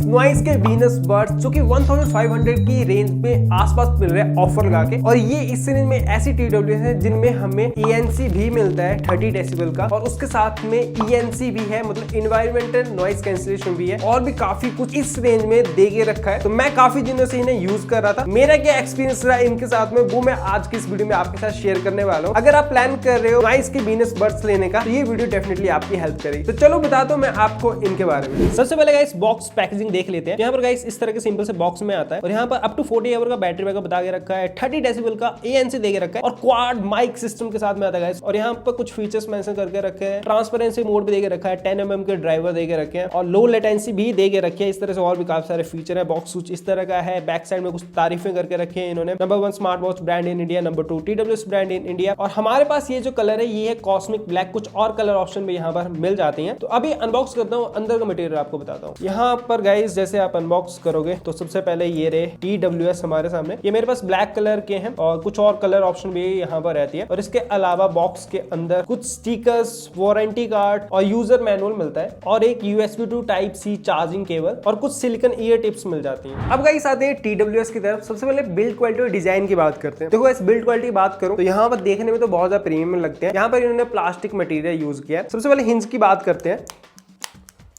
Noise के Venus buds जो कि 1500 की रेंज में आसपास मिल रहे हैं ऑफर लगा के, और ये इस रेंज में ऐसी TWS है जिनमें हमें ENC भी मिलता है 30 डेसिबल का, और उसके साथ में ENC भी है, मतलब इन्वायरमेंटल नॉइस कैंसिलेशन भी है, और भी काफी कुछ इस रेंज में दे के रखा है। तो मैं काफी दिनों से इन्हें यूज कर रहा था। मेरा क्या एक्सपीरियंस रहा इनके साथ में, वो मैं आज की इस वीडियो में आपके साथ शेयर करने वाला हूँ। अगर आप प्लान कर रहे हो नॉइस के वीनस बड्स लेने का, तो ये वीडियो डेफिनेटली आपकी हेल्प करेगी। तो चलो बताता हूँ मैं आपको इनके बारे में। सबसे पहले गाइस बॉक्स पैकेजिंग देख लेते हैं। यहाँ पर गाइस इस तरह के सिंपल से बॉक्स में आता है, और यहाँ पर अप टू 40 आवर का बैटरी बैकअप बता के रखा है, 30 डेसिबल का ANC दे के रखा है, और क्वाड माइक सिस्टम के साथ में आता है गाइस। और यहाँ पर कुछ फीचर्स मेंशन करके रखे हैं, ट्रांसपेरेंसी मोड भी दे के रखा है, 10 mm के ड्राइवर दे के रखे हैं, और लो लेटेंसी भी दे के रखे हैं। इस तरह से और भी काफी सारे फीचर है। बॉक्स कुछ इस तरह का है, बैक साइड में कुछ तारीफें करके रखे हैं इन्होंने। Number 1 smart watch brand in India, number 2 TWS brand in India. और हमारे पास ये जो कलर है ये है कॉस्मिक ब्लैक, कुछ और कलर ऑप्शन भी यहाँ पर मिल जाती हैं। तो अभी अनबॉक्स करता हूँ, अंदर का मटेरियल आपको बताता हूँ। यहाँ पर गाइस जैसे आप अनबॉक्स करोगे तो सबसे पहले ये रहे TWS हमारे सामने। ये मेरे पास ब्लैक कलर के हैं, और कुछ और कलर ऑप्शन भी यहाँ पर रहती है। और इसके अलावा बॉक्स के अंदर कुछ स्टिकर्स, वारंटी कार्ड और यूजर मैनुअल मिलता है, और एक USB to Type-C charging cable, और कुछ सिलिकॉन ईयर टिप्स मिल जाती हैं। अब गाइस आते हैं TWS की तरफ। सबसे पहले बिल्ड क्वालिटी और डिजाइन की बात करते हैं। देखो इस बिल्ड क्वालिटी की बात करूं तो यहाँ पर देखने में तो बहुत ज्यादा प्रीमियम लगते हैं। यहाँ पर इन्होंने प्लास्टिक मटेरियल यूज किया है। सबसे पहले हिंज की बात करते हैं।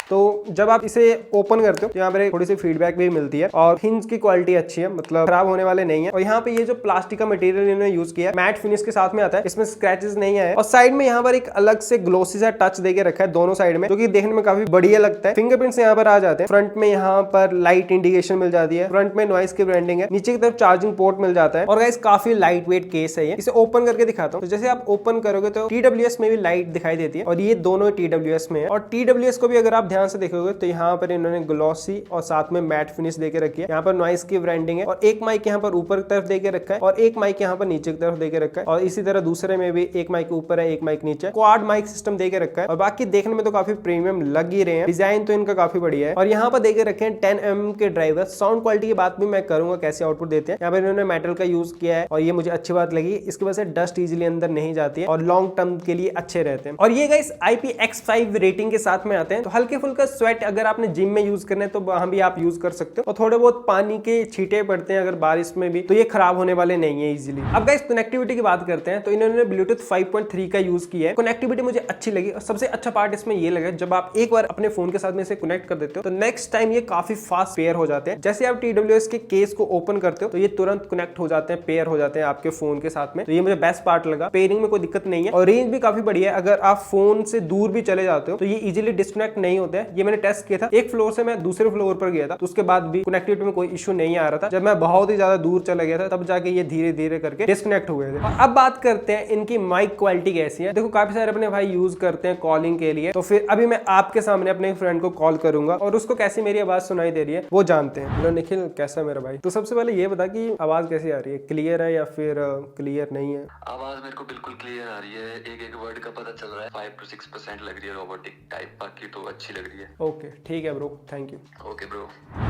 तो जब आप इसे ओपन करते हो तो यहाँ पर थोड़ी सी फीडबैक भी मिलती है, और हिंज की क्वालिटी अच्छी है, मतलब खराब होने वाले नहीं है। और यहाँ पे ये जो प्लास्टिक का मटेरियल इन्होंने यूज किया है, मैट फिनिश के साथ में आता है, इसमें स्क्रैचेस नहीं आए। और साइड में यहाँ पर एक अलग से ग्लोसी सा टच देके रखा है दोनों साइड में, जो कि देखने में काफी बढ़िया लगता है। फिंगरप्रिंट्स यहाँ पर आ जाते हैं। फ्रंट में यहाँ पर लाइट इंडिकेशन मिल जाती है, फ्रंट में नॉइस की ब्रांडिंग है, नीचे की तरफ चार्जिंग पोर्ट मिल जाता है। और गाइस काफी लाइट वेट केस है ये। इसे ओपन करके दिखाता हूँ। तो जैसे आप ओपन करोगे तो TWS में भी लाइट दिखाई देती है, और ये दोनों TWS में है। और TWS को भी अगर आप ध्यान से देखोगे तो यहाँ पर इन्होंने ग्लॉसी और साथ में मैट फिनिश देके रखी है। यहाँ पर नॉइस की ब्रांडिंग है, और एक माइक यहाँ पर ऊपर की तरफ देके रखा है, और एक माइक यहाँ पर नीचे की तरफ देके रखा है। और इसी तरह दूसरे में भी एक माइक ऊपर है, एक माइक नीचे। क्वाड माइक सिस्टम देके रखा है, और बाकी देखने में तो काफी प्रीमियम लग ही रहे हैं। डिजाइन तो इनका काफी बढ़िया है। और यहाँ पर देके रखे हैं 10 mm के ड्राइवर। साउंड क्वालिटी की बात भी मैं करूंगा, कैसे आउटपुट देते हैं। यहाँ पर इन्होंने मेटल का यूज किया है, और ये मुझे अच्छी बात लगी। इसकी वजह से डस्ट इजिली अंदर नहीं जाती है, और लॉन्ग टर्म के लिए अच्छे रहते हैं। और ये गाइस IPX5 रेटिंग के साथ में आते हैं। तो हल्के फुल्का स्वेट अगर आपने जिम में यूज करने तो वहां भी आप यूज कर सकते हो, और थोड़े बहुत पानी के छींटे पड़ते हैं अगर बारिश में भी, तो ये खराब होने वाले नहीं है इजीली। अब गाइस कनेक्टिविटी की बात करते हैं। तो इन्होंने ब्लूटूथ 5.3 का यूज किया है। कनेक्टिविटी मुझे अच्छी लगी, और सबसे अच्छा पार्ट इसमें ये लगा, जब आप एक बार अपने फोन के साथ में इसे कनेक्ट कर देते हो तो नेक्स्ट टाइम ये काफी फास्ट पेयर हो जाते हैं। जैसे आप TWS के केस को ओपन करते हो तो ये तुरंत कनेक्ट हो जाते हैं, पेयर हो जाते हैं आपके फोन के साथ में। तो ये मुझे बेस्ट पार्ट लगा। पेयरिंग में कोई दिक्कत नहीं है, और रेंज भी काफी बढ़िया है। अगर आप फोन से दूर भी चले जाते हो तो ये इजीली डिस्कनेक्ट नहीं होते हैं। ये मैंने टेस्ट किया था, एक फ्लोर से मैं दूसरे फ्लोर पर गया था, तो उसके बाद भी कनेक्टिविटी में कोई इश्यू नहीं आ रहा था। जब मैं बहुत ही ज्यादा दूर चला गया था तब जाके ये धीरे धीरे करके डिस्कनेक्ट हुए थे। और अब बात करते हैं इनकी माइक क्वालिटी कैसी है। देखो काफी सारे अपने भाई यूज करते हैं कॉलिंग के लिए, तो फिर अभी मैं आपके सामने अपने फ्रेंड को कॉल करूंगा, और उसको कैसी मेरी आवाज सुनाई दे रही है वो जानते हैं। हेलो निखिल, कैसा मेरा भाई? तो सबसे पहले ये बता कि आवाज कैसी आ रही है, क्लियर है या फिर क्लियर नहीं है? आवाज मेरे को बिल्कुल क्लियर आ रही है। एक एक वर्ड का पता चल रहा है। 5 to 6% लग रही है रोबोटिक टाइप, बाकी तो अच्छी लग रही है। ओके ठीक है bro, thank you. Okay bro.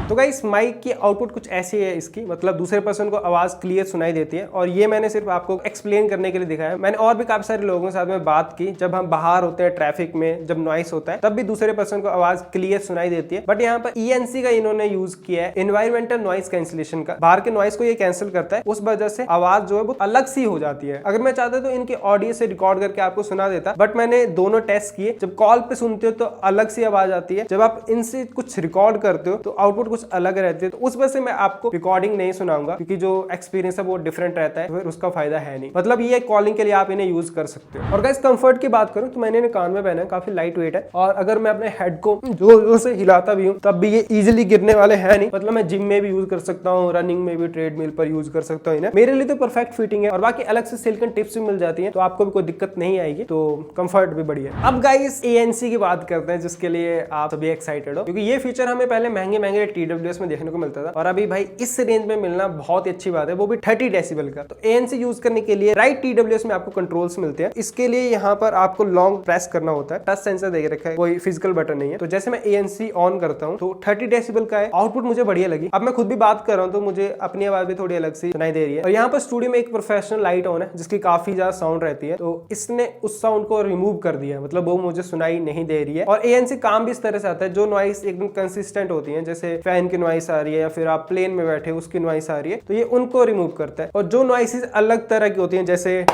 तो गाइस माइक की आउटपुट कुछ ऐसी है इसकी, मतलब दूसरे पर्सन को आवाज क्लियर सुनाई देती है। और ये मैंने सिर्फ आपको एक्सप्लेन करने के लिए दिखाया। मैंने और भी काफी सारे लोगों के साथ में बात की, जब हम बाहर होते हैं ट्रैफिक में, जब नॉइस होता है तब भी दूसरे पर्सन को आवाज क्लियर सुनाई देती है। बट यहाँ पर ENC का इन्होंने यूज किया है, एनवायरमेंटल नॉइस कैंसिलेशन का। बाहर के नॉइस को ये कैंसिल करता है, उस वजह से आवाज जो है वो अलग सी हो जाती है। अगर मैं चाहता तो इनकी ऑडियो से रिकॉर्ड करके आपको सुना देता, बट मैंने दोनों टेस्ट किए। जब कॉल पे सुनते हो तो अलग सी आवाज आती है, जब आप इनसे कुछ रिकॉर्ड करते हो तो आउटपुट कुछ अलग रहती है। तो उस वजह से मैं आपको रिकॉर्डिंग नहीं सुनाऊंगा, क्योंकि जो एक्सपीरियंस है वो डिफरेंट रहता है, फिर उसका फायदा है नहीं। मतलब ये कॉलिंग के लिए आप इन्हें यूज कर सकते हो। और गाइस कंफर्ट की बात करूं तो मैंने इन्हें कान में पहना है, काफी लाइट वेट है। और अगर मैं अपने हेड को जोर से हिलाता भी हूं तब भी ये इजीली गिरने वाले हैं नहीं। मतलब मैं जिम में भी यूज कर सकता हूँ, रनिंग में भी, ट्रेडमिल पर यूज कर सकता हूँ इन्हें। मेरे लिए तो परफेक्ट फिटिंग है। और बाकी अलग से सिलिकॉन टिप्स भी मिल जाती है, तो आपको भी कोई दिक्कत नहीं आएगी। तो कंफर्ट भी बढ़िया है। अब गाइस ANC की बात करते हैं, जिसके लिए आप सभी एक्साइटेड हो, क्योंकि ये फीचर हमें पहले महंगे महंगे TWS में देखने को मिलता था, और अभी भाई इस रेंज में मिलना बहुत ही अच्छी बात है, वो भी 30 डेसिबल का। तो ANC यूज करने के लिए राइट TWS में आपको कंट्रोल्स मिलते हैं। इसके लिए यहाँ पर आपको लॉन्ग प्रेस करना होता है, टच सेंसर दे रखा है, कोई फिजिकल बटन नहीं है। तो जैसे मैं ANC ऑन करता हूँ तो 30 डेसिबल का है, आउटपुट मुझे बढ़िया लगी। अब मैं खुद भी बात कर रहा हूँ तो मुझे अपनी आवाज भी थोड़ी अलग सी सुनाई दे रही है। और यहाँ पर स्टूडियो में एक प्रोफेशनल लाइट ऑन है जिसकी काफी ज्यादा साउंड रहती है, तो इसने उस साउंड को रिमूव कर दिया, मतलब वो मुझे सुनाई नहीं दे रही है। और ANC काम भी इस तरह से आता है, जो नॉइस एकदम कंसिस्टेंट होती है, जैसे फैन की नॉइस आ रही है या फिर आप प्लेन में बैठे उसकी नॉइस आ रही है, तो ये उनको रिमूव करता है। और जो नॉइसेस अलग तरह की होती हैं, जैसे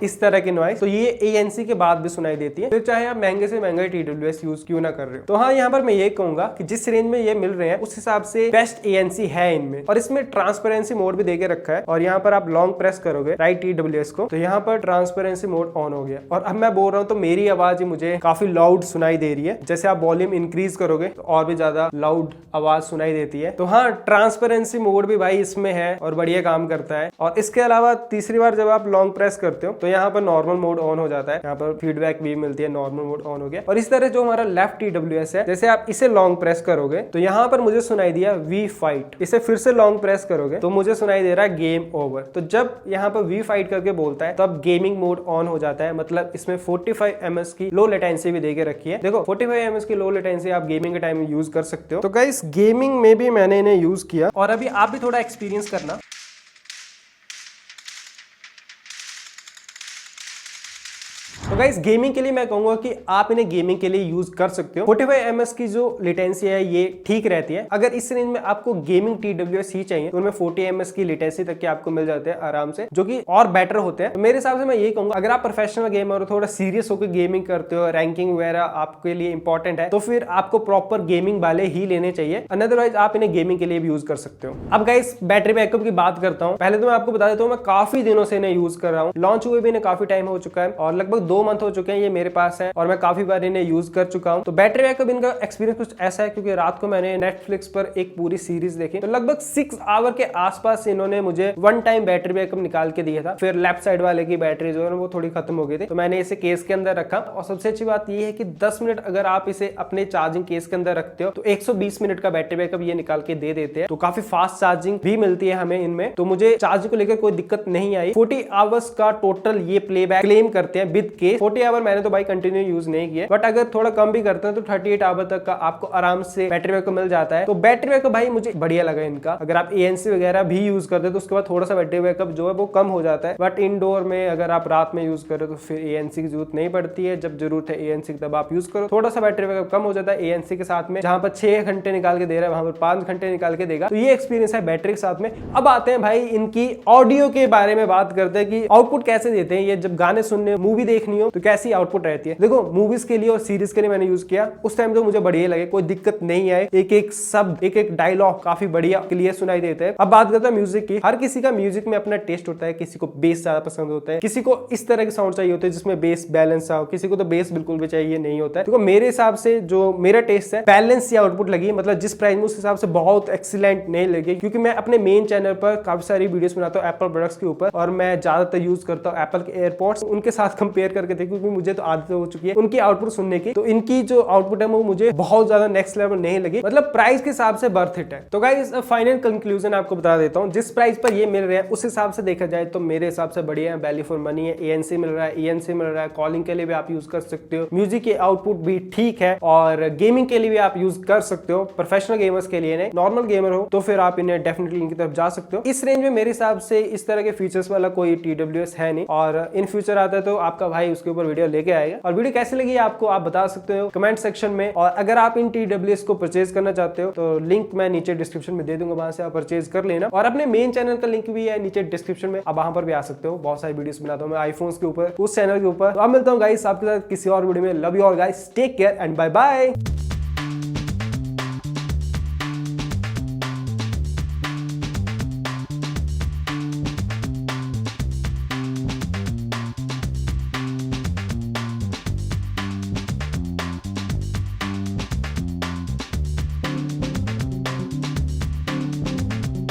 इस तरह की नॉइस, तो ये ANC के बाद भी सुनाई देती है, फिर चाहे आप महंगे से महंगा TWS यूज क्यों ना कर रहे हो। तो हाँ, यहाँ पर मैं ये कहूंगा कि जिस रेंज में ये मिल रहे हैं उस हिसाब से बेस्ट ANC है इनमें। और इसमें ट्रांसपेरेंसी मोड भी देके रखा है, और यहाँ पर आप लॉन्ग प्रेस करोगे राइट TWS को तो यहाँ पर ट्रांसपेरेंसी मोड ऑन हो गया। और अब मैं बोल रहा हूँ तो मेरी आवाज मुझे काफी लाउड सुनाई दे रही है। जैसे आप वॉल्यूम इंक्रीज करोगे तो और भी ज्यादा लाउड आवाज सुनाई देती है। तो हाँ, ट्रांसपेरेंसी मोड भी भाई इसमें है और बढ़िया काम करता है। और इसके अलावा तीसरी बार जब आप लॉन्ग प्रेस करते हो तो यहाँ पर नॉर्मल मोड ऑन हो जाता है, यहाँ पर फीडबैक भी मिलती है, नॉर्मल मोड ऑन हो गया। और इस तरह जो हमारा लेफ्ट TWS है, जैसे आप इसे लॉन्ग प्रेस करोगे तो यहाँ पर मुझे सुनाई दिया V फाइट, इसे फिर से लॉन्ग प्रेस करोगे तो मुझे सुनाई दे रहा है गेम ओवर। तो जब यहाँ पर V फाइट करके बोलता है तब गेमिंग मोड ऑन हो जाता है, मतलब इसमें 45 ms की लो लेटेंसी भी देके रखी है। देखो 45 ms की लो लेटेंसी आप गेमिंग के टाइम में यूज कर सकते हो। तो गाइस गेमिंग में भी मैंने इन्हें यूज किया, और अभी आप भी थोड़ा एक्सपीरियंस करना। तो गाइस गेमिंग के लिए मैं कहूंगा कि आप इन्हें गेमिंग के लिए यूज कर सकते हो। 45 ms की जो लेटेंसी है ये ठीक रहती है। अगर इस रेंज में आपको गेमिंग TWS ही चाहिए तो उनमें 40 ms की लेटेंसी तक के आपको मिल जाते हैं आराम से, जो कि और बेटर होते हैं। तो मेरे हिसाब से मैं ये कहूंगा, अगर आप प्रोफेशनल गेमर हो, थोड़ा सीरियस होकर गेमिंग करते हो, रैंकिंग वगैरह आपके लिए इंपॉर्टेंट है, तो फिर आपको प्रॉपर गेमिंग वाले ही लेने चाहिए, अदरवाइज आप इन्हें गेमिंग के लिए भी यूज कर सकते हो। अब गाइस बैटरी बैकअप की बात करता हूँ। पहले तो मैं आपको बता देता हूँ, मैं काफी दिनों से इन्हें यूज कर रहा हूँ। लॉन्च हुए भी इन्हें काफी टाइम हो चुका है और लगभग 2 मंथ हो चुके हैं ये मेरे पास है, और मैं काफी बार इन्हें यूज कर चुका हूं। तो बैटरी बैकअप इनका एक्सपीरियंस कुछ ऐसा है, क्योंकि रात को मैंने नेटफ्लिक्स पर एक पूरी सीरीज देखी, तो लगभग 6 आवर के आसपास इन्होंने मुझे 1 टाइम बैटरी बैकअप निकाल के दिया था। फिर लेफ्ट साइड वाले की बैटरी जो है वो थोड़ी खत्म हो गई थी, तो मैंने इसे केस के अंदर रखा। और सबसे अच्छी बात यह है कि 10 मिनट अगर आप इसे अपने चार्जिंग केस के अंदर रखते हो तो 120 मिनट का बैटरी बैकअप ये निकाल के दे देते हैं। तो काफी फास्ट चार्जिंग भी मिलती है हमें इनमें, तो मुझे चार्जिंग को लेकर कोई दिक्कत नहीं आई। 40 आवर्स का टोटल ये प्लेबैक क्लेम करते हैं विद केस। 40 आवर मैंने तो भाई कंटिन्यू यूज नहीं किया, बट अगर थोड़ा कम भी करते हैं तो 38 आवर तक का आपको आराम से बैटरी बैकअप मिल जाता है। तो बैटरी बैकअप भाई मुझे बढ़िया लगा इनका। अगर आप ANC वगैरह भी यूज करते हैं तो उसके बाद थोड़ा सा बैटरी बैकअप जो है वो कम हो जाता है, बट इंडोर में अगर आप रात में यूज करो तो फिर ANC की जरूरत नहीं पड़ती है। जब जरूरत है ANC की तब आप यूज करो, थोड़ा सा बैटरी बैकअप कम हो जाता है। ANC के साथ में जहां पर 6 घंटे निकाल के दे रहा है वहां पर 5 घंटे निकाल के देगा। तो ये एक्सपीरियंस है बैटरी के साथ में। अब आते हैं भाई इनकी ऑडियो के बारे में बात करते हैं कि आउटपुट कैसे देते हैं ये। जब गाने सुनने, मूवी देखनी हो तो कैसी आउटपुट रहती है। देखो मूवीज के लिए और सीरीज के लिए मैंने यूज किया, उस टाइम तो मुझे बढ़िया लगे, कोई दिक्कत नहीं आए। एक एक शब्द, एक एक डायलॉग काफी बढ़िया क्लियर सुनाई देते हैं। अब बात करते हैं म्यूजिक की। हर किसी का म्यूजिक में अपना टेस्ट होता है, किसी को बेस ज्यादा पसंद होता है, किसी को इस तरह के साउंड चाहिए होते हैं जिसमें बेस बैलेंस हो, किसी को तो बेस बिल्कुल भी चाहिए नहीं होता है। तो मेरे हिसाब से जो मेरा टेस्ट है बैलेंस या आउटपुट लगी, मतलब जिस प्राइस में उस हिसाब से बहुत एक्सीलेंट नहीं लगी, क्योंकि मैं अपने मेन चैनल पर काफी सारी वीडियोस बनाता हूँ एप्पल प्रोडक्ट्स के ऊपर, और मैं ज्यादातर यूज करता हूँ एप्पल के एयरपॉड्स। उनके साथ कंपेयर करके देखो, क्योंकि मुझे तो आदत हो चुकी है उनकी आउटपुट सुनने की। तो इनकी जो आउटपुट है वो मुझे बहुत ज्यादा नेक्स्ट लेवल नहीं लगी, मतलब प्राइस के हिसाब से वर्थ इट है। तो गाइस फाइनल कंक्लूजन आपको बता देता हूँ, जिस प्राइस पर ये मिल रहे हैं उस हिसाब से देखा जाए तो मेरे हिसाब से बढ़िया है, वैल्यू फॉर मनी है। ANC मिल रहा है, ENC मिल रहा है, कॉलिंग के लिए भी आप यूज कर सकते हो, म्यूजिक की आउटपुट भी ठीक है, और गेमिंग के लिए भी आप यूज कर सकते हो। प्रोफेशनल गेमर्स के लिए नहीं, नॉर्मल गेमर हो तो फिर आप इन्हें डेफिनेटली इनकी तरफ जा सकते हो। इस रेंज में मेरे हिसाब से इस तरह के फीचर्स वाला कोई TWS है नहीं, और इन फ्यूचर आता है तो आपका भाई उसके ऊपर वीडियो लेके आएगा। और वीडियो कैसी लगी आपको आप बता सकते हो कमेंट सेक्शन में। और अगर आप इन TWS को परचेज करना चाहते हो तो लिंक मैं नीचे डिस्क्रिप्शन में दे दूंगा, वहां से आप परचेज कर लेना। और अपने मेन चैनल का लिंक भी है नीचे डिस्क्रिप्शन में, आप वहां पर भी आ सकते हो। बहुत सारी वीडियोस बनाता हूं मैं आईफोन्स के ऊपर, उस चैनल के ऊपर। तो अब मिलता हूं गाइस आपके साथ किसी और वीडियो में। Love you all guys, take care and bye bye.